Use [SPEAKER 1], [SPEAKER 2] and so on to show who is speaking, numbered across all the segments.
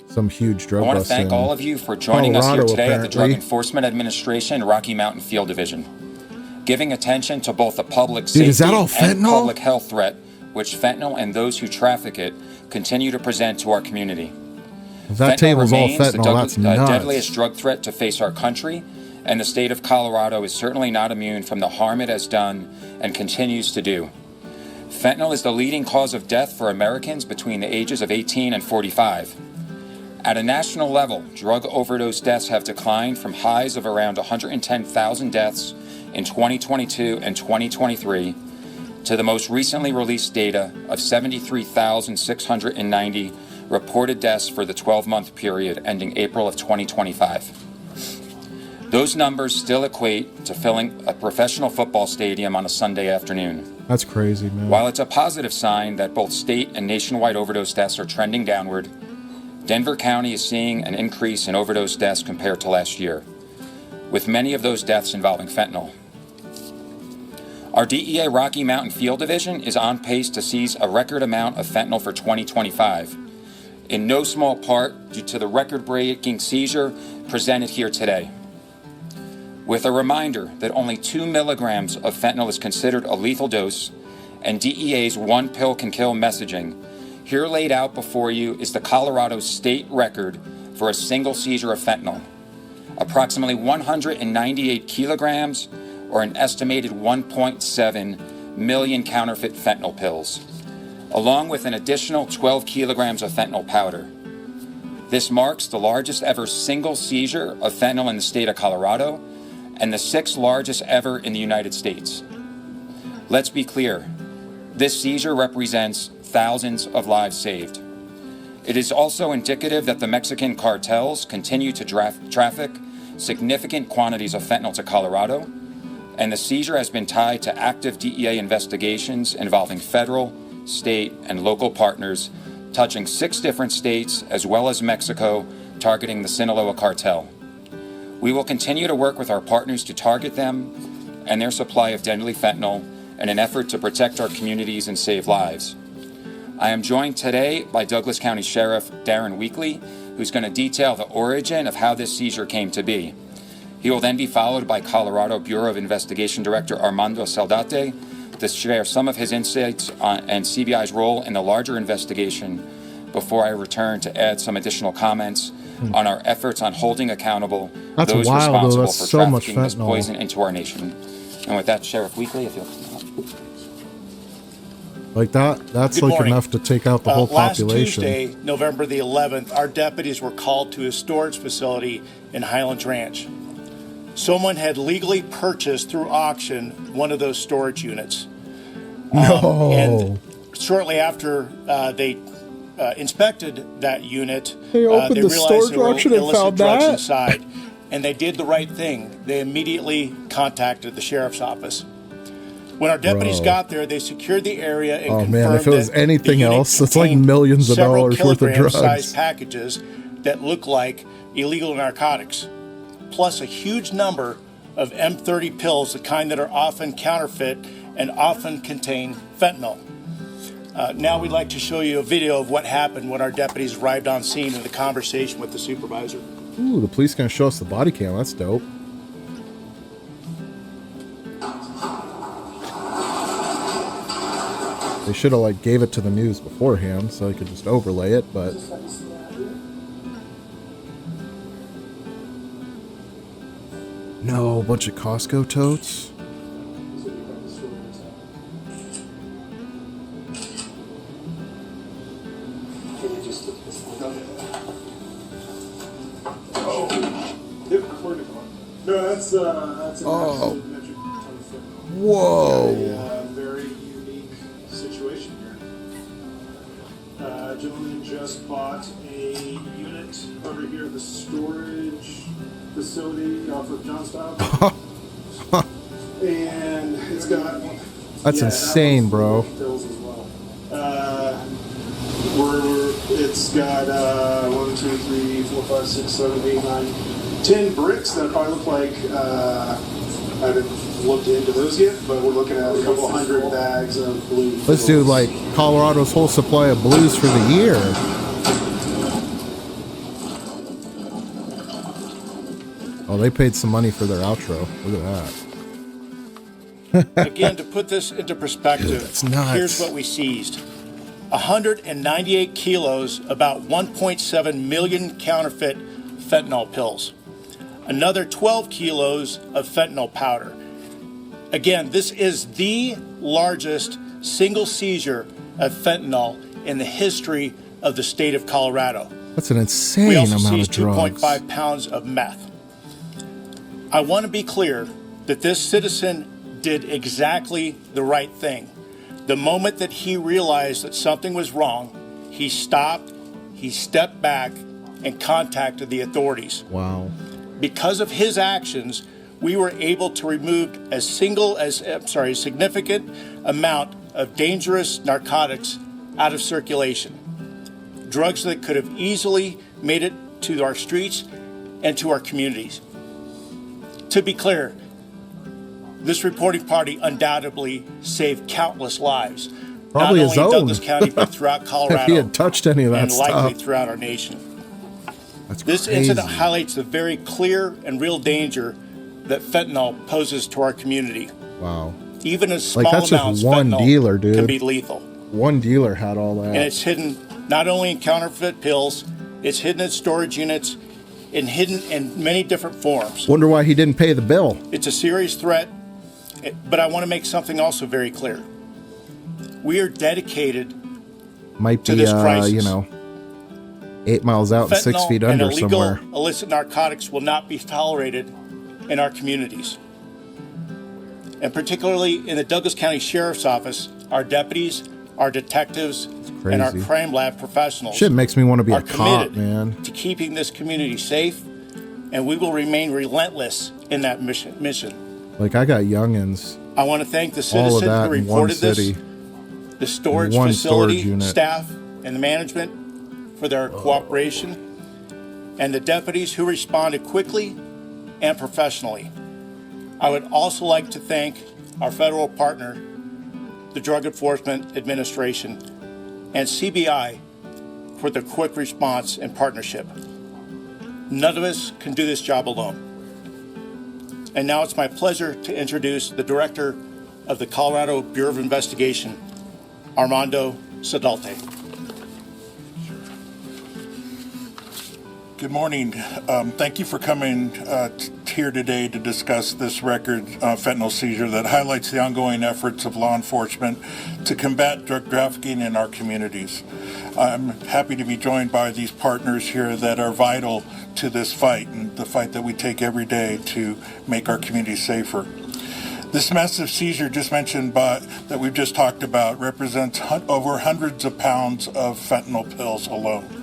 [SPEAKER 1] some huge drug
[SPEAKER 2] I want to
[SPEAKER 1] bust
[SPEAKER 2] thank
[SPEAKER 1] in
[SPEAKER 2] all of you for joining us here
[SPEAKER 1] Colorado,
[SPEAKER 2] today at the Drug
[SPEAKER 1] apparently.
[SPEAKER 2] Enforcement Administration Rocky Mountain Field Division, giving attention to both the public
[SPEAKER 1] Dude,
[SPEAKER 2] safety
[SPEAKER 1] is that all
[SPEAKER 2] and
[SPEAKER 1] fentanyl?
[SPEAKER 2] public health threat which fentanyl and those who traffic it continue to present to our community.
[SPEAKER 1] If that
[SPEAKER 2] Fentanyl
[SPEAKER 1] table's all
[SPEAKER 2] remains
[SPEAKER 1] fentanyl, that's
[SPEAKER 2] the
[SPEAKER 1] nuts.
[SPEAKER 2] deadliest drug threat to face our country, and the state of Colorado is certainly not immune from the harm it has done and continues to do. Fentanyl is the leading cause of death for Americans between the ages of 18 and 45. At a national level, drug overdose deaths have declined from highs of around 110,000 deaths in 2022 and 2023 to the most recently released data of 73,690 reported deaths for the 12-month period ending April of 2025. Those numbers still equate to filling a professional football stadium on a Sunday afternoon.
[SPEAKER 1] That's crazy, man.
[SPEAKER 2] While it's a positive sign that both state and nationwide overdose deaths are trending downward, Denver County is seeing an increase in overdose deaths compared to last year, with many of those deaths involving fentanyl. Our DEA Rocky Mountain Field Division is on pace to seize a record amount of fentanyl for 2025, in no small part due to the record-breaking seizure presented here today. With a reminder that only 2 milligrams of fentanyl is considered a lethal dose, and DEA's one pill can kill messaging, here laid out before you is the Colorado state record for a single seizure of fentanyl. Approximately 198 kilograms, or an estimated 1.7 million counterfeit fentanyl pills, along with an additional 12 kilograms of fentanyl powder. This marks the largest ever single seizure of fentanyl in the state of Colorado, and the 6th largest ever in the United States. Let's be clear, this seizure represents thousands of lives saved. It is also indicative that the Mexican cartels continue to traffic significant quantities of fentanyl to Colorado, and the seizure has been tied to active DEA investigations involving federal, state, and local partners touching 6 different states as well as Mexico, targeting the Sinaloa cartel. We will continue to work with our partners to target them and their supply of deadly fentanyl in an effort to protect our communities and save lives. I am joined today by Douglas County Sheriff Darren Weekly, who's going to detail the origin of how this seizure came to be. He will then be followed by Colorado Bureau of Investigation Director Armando Saldate to share some of his insights on and CBI's role in the larger investigation before I return to add some additional comments on our efforts on holding accountable those responsible for trafficking this poison into our nation. And with that, Sheriff Weekly, if you'll come up.
[SPEAKER 1] Like that's like enough to take out the whole population.
[SPEAKER 3] Last Tuesday, November the 11th, our deputies were called to a storage facility in Highlands Ranch. Someone had legally purchased through auction one of those storage units.
[SPEAKER 1] No.
[SPEAKER 3] And shortly after they inspected that unit,
[SPEAKER 1] they opened the
[SPEAKER 3] realized there were
[SPEAKER 1] auction and
[SPEAKER 3] illicit
[SPEAKER 1] found
[SPEAKER 3] drugs
[SPEAKER 1] that?
[SPEAKER 3] inside. And they did the right thing. They immediately contacted the sheriff's office. When our deputies got there, they secured the area and confirmed
[SPEAKER 1] man, if it was
[SPEAKER 3] that
[SPEAKER 1] anything
[SPEAKER 3] the unit
[SPEAKER 1] else, it's like
[SPEAKER 3] contained
[SPEAKER 1] millions of dollars worth of drugs.
[SPEAKER 3] sized packages that look like illegal narcotics, plus a huge number of M30 pills, the kind that are often counterfeit and often contain fentanyl. Now we'd like to show you a video of what happened when our deputies arrived on scene and the conversation with the supervisor.
[SPEAKER 1] Ooh, the police gonna show us the body cam. That's dope. They should have like gave it to the news beforehand so they could just overlay it, but no, a bunch of Costco totes.
[SPEAKER 4] Oh.
[SPEAKER 1] Whoa.
[SPEAKER 4] Very unique situation here. Gentleman just bought a unit over here at the storage facility off of Johnstown. And it's got...
[SPEAKER 1] That's insane, bro.
[SPEAKER 4] Pills as well. It's got 1, 2, 3, 4, 5, 6, 7, 8, 9, 10 bricks that probably look like I haven't looked into those yet, but we're looking at a couple hundred bags of blue.
[SPEAKER 1] Let's do like Colorado's whole supply of blues for the year. Oh, they paid some money for their outro. Look at that.
[SPEAKER 3] Again, to put this into perspective,
[SPEAKER 1] Dude, that's nuts.
[SPEAKER 3] here's what we seized. 198 kilos, about 1.7 million counterfeit fentanyl pills. Another 12 kilos of fentanyl powder. Again, this is the largest single seizure of fentanyl in the history of the state of Colorado.
[SPEAKER 1] That's an insane
[SPEAKER 3] We also
[SPEAKER 1] amount of
[SPEAKER 3] seized
[SPEAKER 1] drugs.
[SPEAKER 3] 2.5 pounds of meth. I want to be clear that this citizen did exactly the right thing. The moment that he realized that something was wrong, he stopped, he stepped back, and contacted the authorities.
[SPEAKER 1] Wow.
[SPEAKER 3] Because of his actions, we were able to remove a significant amount of dangerous narcotics out of circulation. Drugs that could have easily made it to our streets and to our communities. To be clear, this reporting party undoubtedly saved countless lives.
[SPEAKER 1] Probably
[SPEAKER 3] not
[SPEAKER 1] his
[SPEAKER 3] only in
[SPEAKER 1] own.
[SPEAKER 3] Douglas County, but throughout Colorado.
[SPEAKER 1] If he had touched any of that
[SPEAKER 3] and likely
[SPEAKER 1] stuff.
[SPEAKER 3] throughout our nation.
[SPEAKER 1] That's
[SPEAKER 3] This
[SPEAKER 1] crazy.
[SPEAKER 3] incident highlights the very clear and real danger that fentanyl poses to our community.
[SPEAKER 1] Wow.
[SPEAKER 3] Even as small
[SPEAKER 1] Like, that's just
[SPEAKER 3] amounts
[SPEAKER 1] one
[SPEAKER 3] fentanyl
[SPEAKER 1] dealer, dude.
[SPEAKER 3] can be lethal.
[SPEAKER 1] One dealer had all that.
[SPEAKER 3] And it's hidden not only in counterfeit pills, it's hidden in storage units and hidden in many different forms.
[SPEAKER 1] Wonder why he didn't pay the bill.
[SPEAKER 3] It's a serious threat, but I want to make something also very clear. We are dedicated
[SPEAKER 1] Might
[SPEAKER 3] to
[SPEAKER 1] be,
[SPEAKER 3] this crisis.
[SPEAKER 1] 8 miles out and 6
[SPEAKER 3] Fentanyl
[SPEAKER 1] feet
[SPEAKER 3] and
[SPEAKER 1] under
[SPEAKER 3] illegal
[SPEAKER 1] somewhere.
[SPEAKER 3] illicit narcotics will not be tolerated in our communities. And particularly in the Douglas County Sheriff's Office, our deputies, our detectives, and our
[SPEAKER 1] Crazy.
[SPEAKER 3] crime lab professionals
[SPEAKER 1] Shit makes me want to be
[SPEAKER 3] are
[SPEAKER 1] a cop,
[SPEAKER 3] committed
[SPEAKER 1] man.
[SPEAKER 3] to keeping this community safe, and we will remain relentless in that mission.
[SPEAKER 1] Like, I got youngins.
[SPEAKER 3] I want to thank the
[SPEAKER 1] All of
[SPEAKER 3] citizen
[SPEAKER 1] that
[SPEAKER 3] who
[SPEAKER 1] in one
[SPEAKER 3] reported this,
[SPEAKER 1] city.
[SPEAKER 3] the storage
[SPEAKER 1] one
[SPEAKER 3] facility
[SPEAKER 1] storage unit.
[SPEAKER 3] staff and the management for their cooperation, and the deputies who responded quickly and professionally. I would also like to thank our federal partner, the Drug Enforcement Administration, and CBI for their quick response and partnership. None of us can do this job alone. And now it's my pleasure to introduce the Director of the Colorado Bureau of Investigation, Armando Sedalte.
[SPEAKER 5] Good morning. Thank you for coming here today to discuss this record fentanyl seizure that highlights the ongoing efforts of law enforcement to combat drug trafficking in our communities. I'm happy to be joined by these partners here that are vital to this fight and the fight that we take every day to make our communities safer. This massive seizure just mentioned that we've just talked about represents over hundreds of pounds of fentanyl pills alone.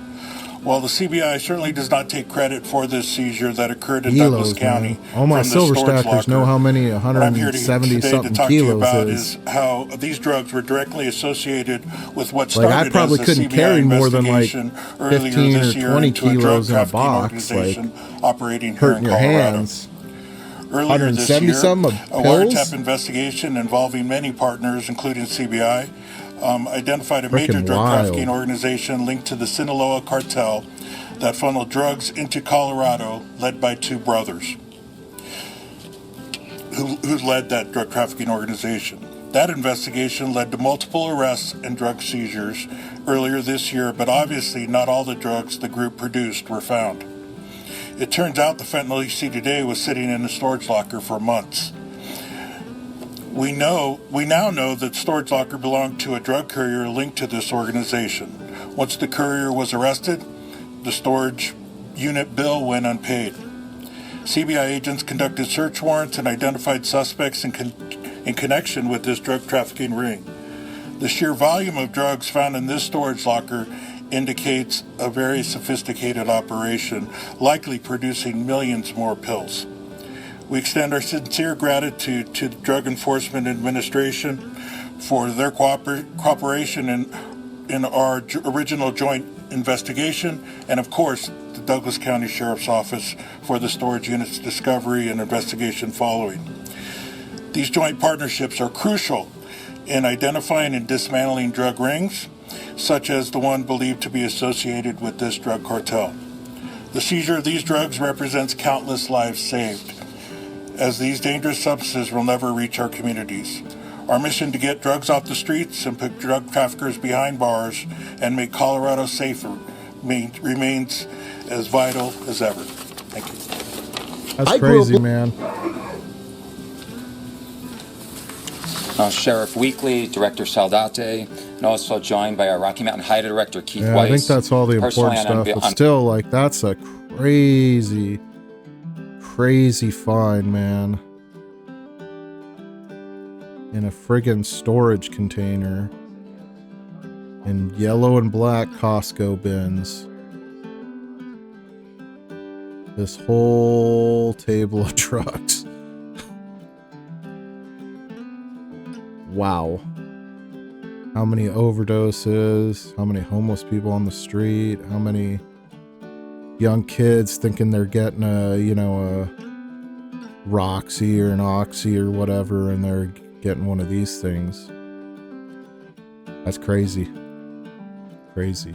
[SPEAKER 5] While the CBI certainly does not take credit for this seizure that occurred in Douglas County,
[SPEAKER 1] Man. All my
[SPEAKER 5] from the
[SPEAKER 1] silver
[SPEAKER 5] storage
[SPEAKER 1] stackers know
[SPEAKER 5] locker,
[SPEAKER 1] how many
[SPEAKER 5] what I'm here
[SPEAKER 1] 170
[SPEAKER 5] today
[SPEAKER 1] something
[SPEAKER 5] to talk to you
[SPEAKER 1] kilos
[SPEAKER 5] about
[SPEAKER 1] is.
[SPEAKER 5] how these drugs were directly associated with what
[SPEAKER 1] Like,
[SPEAKER 5] started
[SPEAKER 1] I probably
[SPEAKER 5] as a
[SPEAKER 1] couldn't
[SPEAKER 5] CBI
[SPEAKER 1] carry more than, like,
[SPEAKER 5] investigation earlier
[SPEAKER 1] 15
[SPEAKER 5] this
[SPEAKER 1] or
[SPEAKER 5] year
[SPEAKER 1] 20
[SPEAKER 5] into a drug
[SPEAKER 1] kilos in a
[SPEAKER 5] trafficking
[SPEAKER 1] box, like,
[SPEAKER 5] organization operating here
[SPEAKER 1] hurting
[SPEAKER 5] in
[SPEAKER 1] your
[SPEAKER 5] Colorado.
[SPEAKER 1] hands.
[SPEAKER 5] Earlier this
[SPEAKER 1] 170
[SPEAKER 5] year,
[SPEAKER 1] some of
[SPEAKER 5] a
[SPEAKER 1] pills?
[SPEAKER 5] wiretap investigation involving many partners, including CBI, identified a major
[SPEAKER 1] Frickin'
[SPEAKER 5] drug
[SPEAKER 1] wild.
[SPEAKER 5] trafficking organization linked to the Sinaloa cartel that funneled drugs into Colorado, led by two brothers who led that drug trafficking organization. That investigation led to multiple arrests and drug seizures earlier this year, but obviously not all the drugs the group produced were found. It turns out the fentanyl you see today was sitting in a storage locker for months. We now know that storage locker belonged to a drug courier linked to this organization. Once the courier was arrested, the storage unit bill went unpaid. CBI agents conducted search warrants and identified suspects in connection with this drug trafficking ring. The sheer volume of drugs found in this storage locker indicates a very sophisticated operation, likely producing millions more pills. We extend our sincere gratitude to the Drug Enforcement Administration for their cooperation in our original joint investigation, and of course, the Douglas County Sheriff's Office for the storage unit's discovery and investigation following. These joint partnerships are crucial in identifying and dismantling drug rings, such as the one believed to be associated with this drug cartel. The seizure of these drugs represents countless lives saved, as these dangerous substances will never reach our communities. Our mission to get drugs off the streets and put drug traffickers behind bars and make Colorado safer remains as vital as ever. Thank you.
[SPEAKER 1] That's crazy, man.
[SPEAKER 2] Sheriff Weekly, Director Saldate, and also joined by our Rocky Mountain High Director Keith
[SPEAKER 1] Yeah,
[SPEAKER 2] Weiss.
[SPEAKER 1] I think that's all the important stuff. But still, like, that's a crazy, crazy find, man. In a friggin' storage container. In yellow and black Costco bins. This whole table of drugs. Wow. How many overdoses, how many homeless people on the street, how many young kids thinking they're getting a Roxy or an Oxy or whatever, and they're getting one of these things. That's crazy. Crazy.